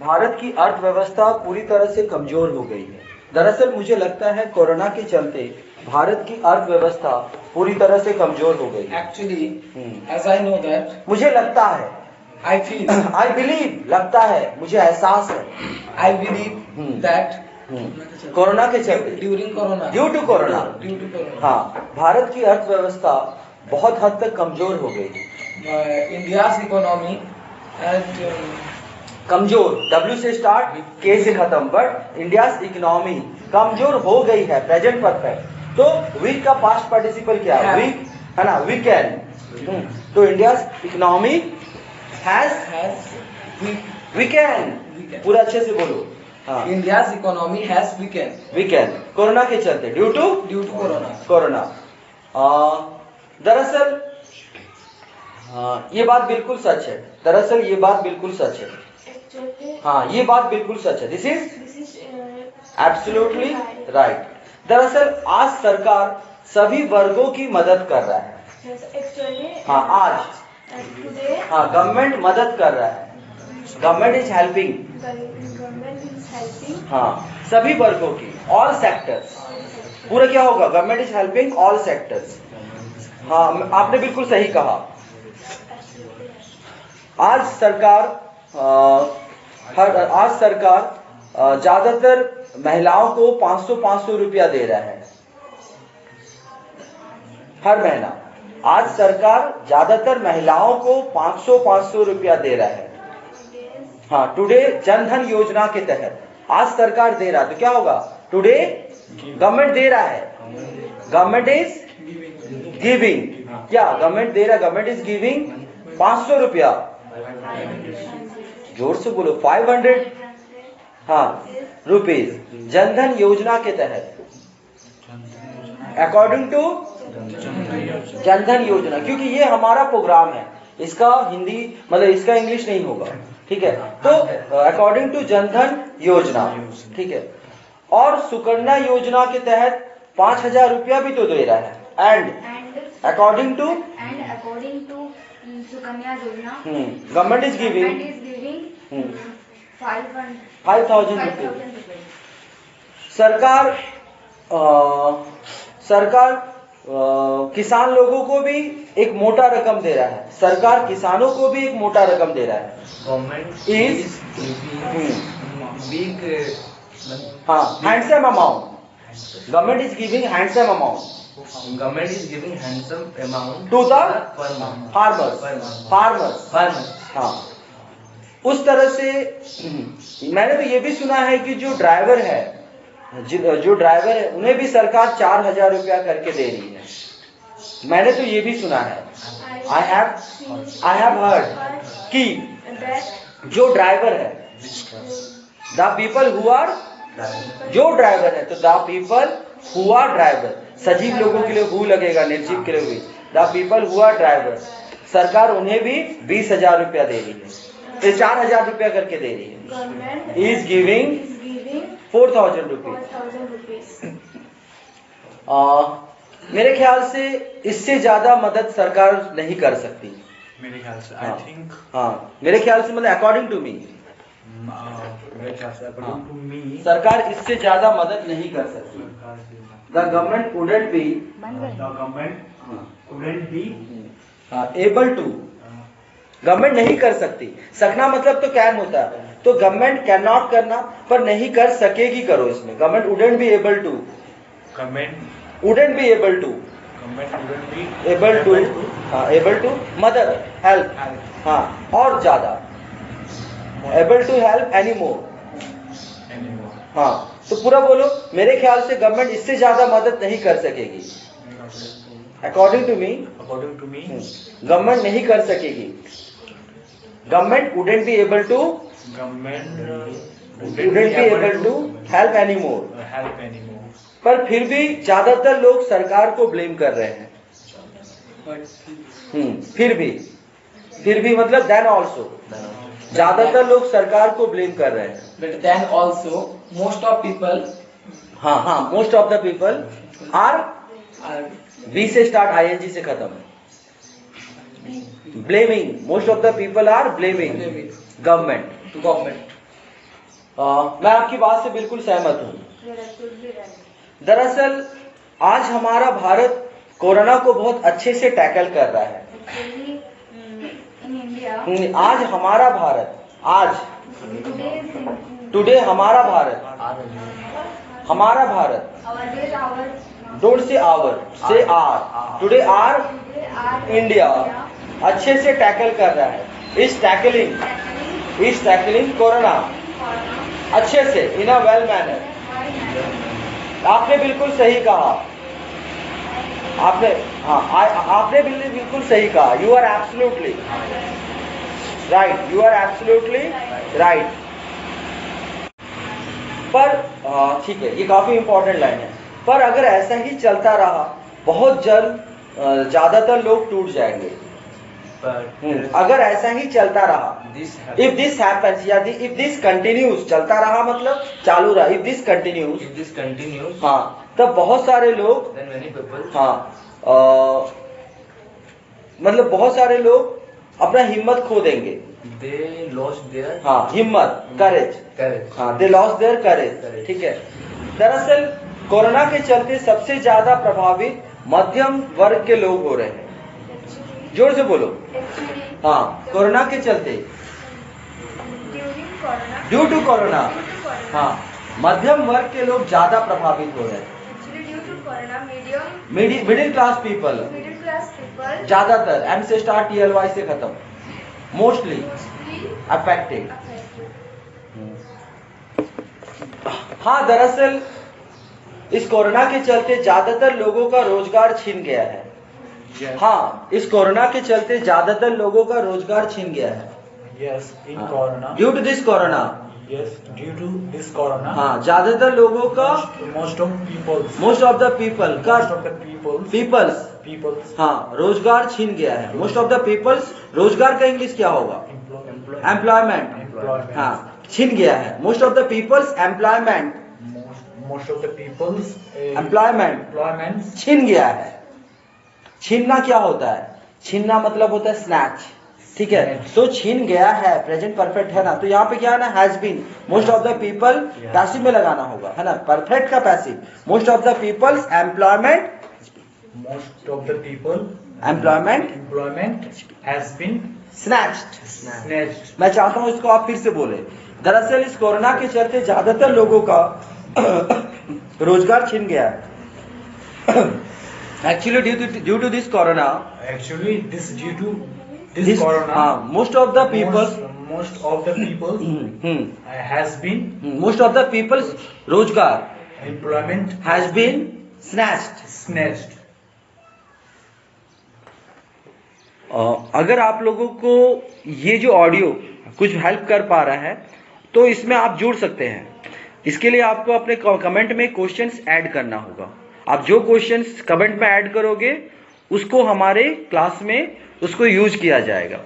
भारत की अर्थव्यवस्था पूरी तरह से कमजोर हो गई है। दरअसल मुझे लगता है कोरोना के चलते भारत की अर्थव्यवस्था पूरी तरह से कमजोर हो गई है। Actually, as I know that, मुझे लगता है, I feel, आई बिलीव, लगता है, मुझे एहसास है, I believe that कोरोना के चलते, during Corona, due to Corona, due to Corona, हाँ, भारत की अर्थव्यवस्था बहुत हद तक कमजोर हो गई। India's economy has कमजोर, W से स्टार्ट, K से खत्म, बट इंडियाज इकोनॉमी कमजोर हो गई है, प्रेजेंट परफेक्ट। तो वीक का पास्ट पार्टिसिपल क्या है? वीक है ना, वीकेंड। तो इंडियाज इकोनॉमी हैज वीकेंड, पूरा अच्छे से बोलो। हाँ, India's economy has weakened weekend corona के चलते, ड्यू टू Corona. कोरोना। दरअसल ये बात बिल्कुल सच है, दरअसल ये बात बिल्कुल सच है। हाँ, ये बात बिल्कुल सच है। This is absolutely right. दरअसल आज सरकार सभी वर्गों की मदद कर रहा है। हाँ, आज हाँ, गवर्नमेंट मदद कर रहा है, गवर्नमेंट इज हेल्पिंग, हाँ, सभी वर्गों की, ऑल सेक्टर्स। पूरा क्या होगा? Government is helping all sectors. हाँ, आपने बिल्कुल सही कहा। आज सरकार ज्यादातर महिलाओं को 500-500 रुपया दे रहा है हर महीना। आज सरकार ज्यादातर महिलाओं को 500-500 रुपया दे रहा है। हाँ, टुडे जनधन योजना के तहत आज सरकार दे रहा है। तो क्या होगा? टुडे गवर्नमेंट दे रहा है, गवर्नमेंट इज गिविंग। क्या गवर्नमेंट दे रहा है? गवर्नमेंट इज गिविंग 500 रुपया। जोर से बोलो, 500 हाँ रुपीज जनधन योजना के तहत, अकॉर्डिंग टू जनधन योजना। क्योंकि ये हमारा प्रोग्राम है, इसका हिंदी मतलब इसका इंग्लिश नहीं होगा, ठीक है? तो अकॉर्डिंग टू जनधन योजना, ठीक है। और सुकन्या योजना के तहत 5,000 रुपया भी तो दे रहा है। एंड अकॉर्डिंग टू सुकन्या योजना गवर्नमेंट इज गिविंग 5,000 रुपये। सरकार किसान लोगों को भी एक मोटा रकम दे रहा है, सरकार किसानों को भी एक मोटा रकम दे रहा है। Government इज big हाँ, handsome amount, government is giving handsome amount government is giving handsome amount to the per month. Farmers. हाँ, उस तरह से मैंने तो ये भी सुना है कि जो ड्राइवर है उन्हें भी सरकार 4,000 रुपया करके दे रही है। मैंने तो ये भी सुना है, आई हैव हर्ड कि जो ड्राइवर है, द पीपल हु आर, जो ड्राइवर है, तो the people who are driver, सजीव लोगों के लिए हु लगेगा, निर्जीव के लिए भी, the people who are driver, सरकार उन्हें भी 20,000 रुपया दे रही है, 4,000 रुपया करके दे रही है। Is giving 4,000 rupees. मेरे ख्याल से इससे ज्यादा मदद सरकार नहीं कर सकती, मेरे ख्याल से। हाँ, आई थिंक हाँ, मेरे ख्याल से, मतलब अकॉर्डिंग टू मी, मेरे ख्याल से अकॉर्डिंग टू मी सरकार इससे ज्यादा मदद नहीं कर सकती। The government wouldn't be able to, government नहीं कर सकती। सकना मतलब तो कैन होता है, तो गवर्नमेंट कैन नॉट करना, पर नहीं कर सकेगी करो इसमें। Government wouldn't be able to, हाँ, एबल टू मदद, हेल्प, हाँ, और ज्यादा, able to help any more, हाँ। तो पूरा बोलो, मेरे ख्याल से गवर्नमेंट इससे ज्यादा मदद नहीं कर सकेगी। अकॉर्डिंग टू मी गवर्नमेंट नहीं कर सकेगी। Government wouldn't be able to help any more. पर फिर भी ज्यादातर लोग सरकार को ब्लेम कर रहे हैं। फिर भी मतलब देन ऑल्सो ज्यादातर लोग सरकार को ब्लेम कर रहे हैं। But then also most of people हाँ, most of the people are, B से स्टार्ट, ING से खत्म, blaming, most of the people are blaming government. मैं आपकी बात से बिल्कुल सहमत हूँ। दरअसल आज हमारा भारत कोरोना को बहुत अच्छे से टैकल कर रहा है। आज हमारा भारत, आज टुडे हमारा भारत, डोंट से आवर, से आर, टुडे आर इंडिया अच्छे से टैकल कर रहा है। इज टैकलिंग कोरोना अच्छे से, इन अ वेल मैनर। आपने बिल्कुल सही कहा, आपने बिल्कुल सही कहा। You are absolutely right. पर ठीक है, ये काफी इंपॉर्टेंट लाइन है। पर अगर ऐसा ही चलता रहा, बहुत जल्द ज्यादातर लोग टूट जाएंगे। अगर ऐसा ही चलता रहा, इफ दिस हैपेंस, या इफ दिस कंटिन्यूज, चलता रहा मतलब चालू रहा, इफ दिस कंटिन्यूज, हाँ, तब बहुत सारे लोग, मतलब बहुत सारे लोग अपना हिम्मत खो देंगे। They lost their हिम्मत, करेज, दे लॉस्ट देयर करेज। ठीक है। दरअसल कोरोना के चलते सबसे ज्यादा प्रभावित मध्यम वर्ग के लोग हो रहे हैं। जोर से बोलो। कोरोना के चलते, ड्यू टू कोरोना, मध्यम वर्ग के लोग ज्यादा प्रभावित हो रहे हैं। मिडिल क्लास पीपल ज्यादातर, एम से स्टार्ट, TLY से खत्म, मोस्टली अफेक्टेड। दरअसल इस कोरोना के चलते ज्यादातर लोगों का रोजगार छिन गया है। इस कोरोना के चलते ज्यादातर लोगों का रोजगार छिन गया है। ड्यू टू दिस कोरोना, ज्यादातर लोगों का, मोस्ट ऑफ द पीपल का, रोजगार छिन गया है। मोस्ट ऑफ द पीपल्स, रोजगार का इंग्लिश क्या होगा? एम्प्लॉयमेंट। छिन गया है। Most of the people's employment, employment छिन गया है। छीनना क्या होता है? छीनना मतलब होता है स्नैच। ठीक है, तो छीन गया है, प्रेजेंट परफेक्ट है ना, तो यहाँ पे क्या है ना, has been. Most of the people passive में लगाना होगा, है ना, परफेक्ट का passive. Most of the people's employment, employment has been snatched. मैं चाहता हूँ इसको आप फिर से बोले। दरअसल इस कोरोना के चलते ज्यादातर लोगों का रोजगार छिन गया है। Actually, due to this corona, most of the people most of the people's रोजगार, employment has been snatched. अगर आप लोगों को ये जो ऑडियो कुछ हेल्प कर पा रहा है तो इसमें आप जुड़ सकते हैं। इसके लिए आपको अपने कमेंट में क्वेश्चंस ऐड करना होगा। आप जो क्वेश्चंस कमेंट में ऐड करोगे उसको हमारे क्लास में उसको यूज किया जाएगा।